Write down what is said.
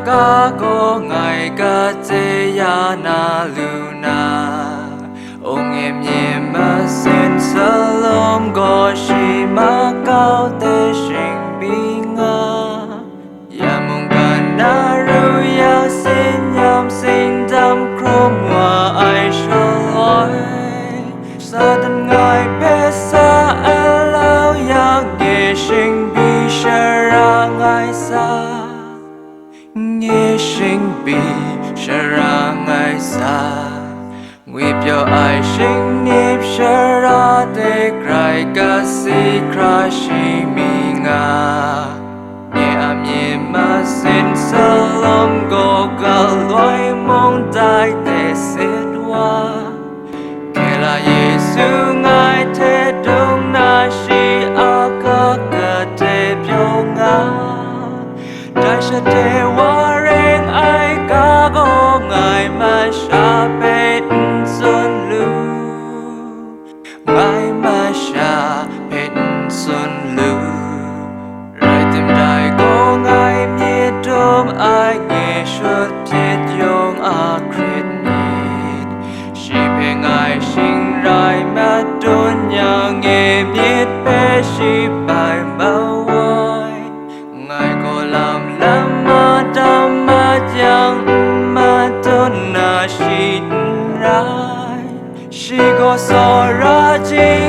ga go ngai ga te ya na luna ong em ye ma sen salom go shi ma cao te sing bi nga ya mong ga na ru ya sin yam sin dam krom wa ai shaloi sa dan ngai pe sa alo ya ge sing bi shara ngai sa nghe sinh bi shara ngai sa nguyệt yo ai sinh nếp shara te krai ka si kra shi mi nga nhẹ am nhẹ ma sin salom go ga loi mong dai te sit wa ke la yesu ngai te dong na shi a ka ka te pyo nga đại sẽ để hoa rèn ai cả có ngày mà xa bên xuân lưu ngày mà xa bên xuân lưu rồi tìm đại có ngày nhiệt đom ai nghe suốt thiết yong a khuyết nhiệt chỉ bên ai sinh rai mà đôn nhà nghe biết bé chỉ bài bao ngài có làm ma đam ma yang ma tôn na shin rai she go so ra ji